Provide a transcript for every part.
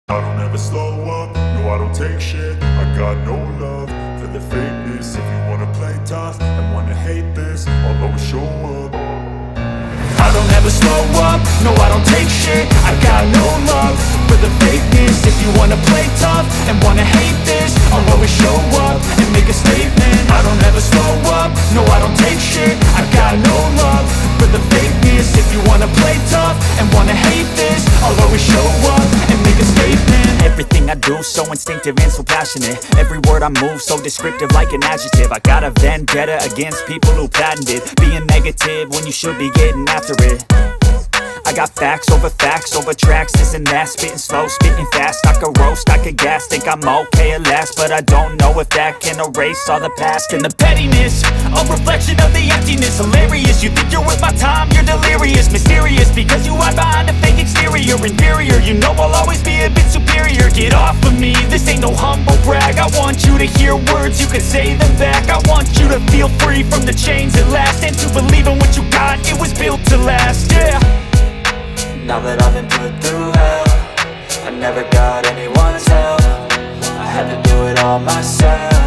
I don't ever slow up, no I don't take shit. I got no love for the fakeness. If you wanna play tough and wanna hate this, I'll always show up. I don't ever slow up, no I don't take shit. I got no love for the fakeness. If you wanna play tough and wanna hate this, I'll always show up and make a statement. I don't ever slow up, no I don't take shit. I got no love for the fakeness. If you wanna play tough and wanna hate this, I'll always show up and make a statement. Everything I do so instinctive and so passionate. Every word I move so descriptive like an adjective. I got a vendetta against people who patented being negative when you should be getting after it. I got facts over tracks, this and that. Spitting slow, spitting fast. I could roast, I could gas. Think I'm okay at last, but I don't know if that can erase all the past. And the pettiness, a reflection of the emptiness. Hilarious, you think you're worth my time, you're delirious. Mysterious, because you hide behind a fake exterior. Inferior, you know I'll always be a bit superior. Get off of me, this ain't no humble brag. I want you to hear words, you can say them back. I want you to feel free from the chains at last, and to believe in what you got, it was built to last, yeah. Now that I've been put through hell, I never got anyone's help. I had to do it all myself.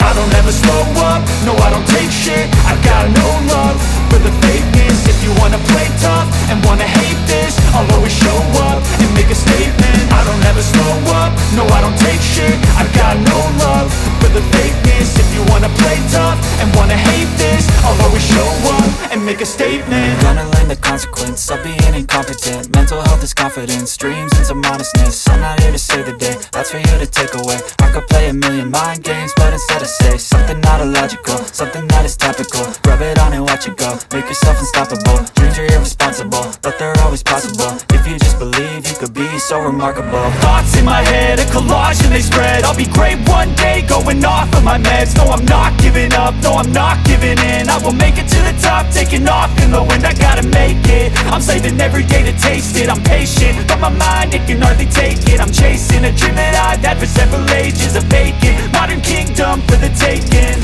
I don't ever slow up, no I don't take shit. I got no love for the fakeness. If you wanna play tough and wanna hate this, I'll always show up and make a statement. I don't ever slow up, no I don't take shit. I got no love for the fakeness. If you wanna play tough and wanna hate this, I'll always show up and and make a statement. Gonna learn the consequence of being incompetent. Mental health is confidence, dreams and some honestness. I'm not here to save the day, that's for you to take away. I could play a million mind games, but instead I say something not illogical, something that is topical. Rub it on and watch it go, make yourself unstoppable. Dreams are irresponsible, but they're always possible. If you just believe, you could be so remarkable. Thoughts in my head, a collage and they spread. I'll be great one day, going off of my meds. No, I'm not giving up, no, I'm not giving in. I will make it to the top, taking off in the wind. I gotta make it, I'm saving every day to taste it. I'm patient, but my mind, it can hardly take it. I'm chasing a dream that I've had for several ages. A vacant, modern kingdom for the taking.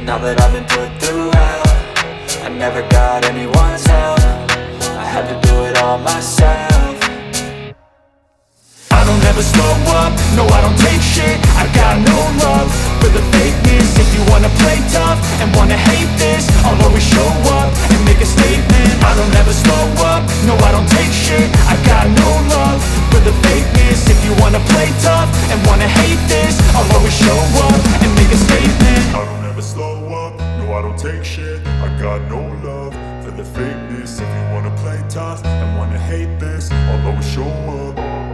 Now that I've been put through hell, I never got anyone's help. I had to do it all myself. I don't ever slow up, no I don't take shit. I got no love for the fakeness. If you wanna play tough and wanna hate this, I'll always show up and make a statement. I don't ever slow up, no I don't take shit. I got no love for the fakeness. If you wanna play tough and wanna hate this, I'll always show up and make a statement. I don't ever slow up, no I don't take shit. I got no love for the fakeness. If you wanna play tough and wanna hate this, I'll always show up.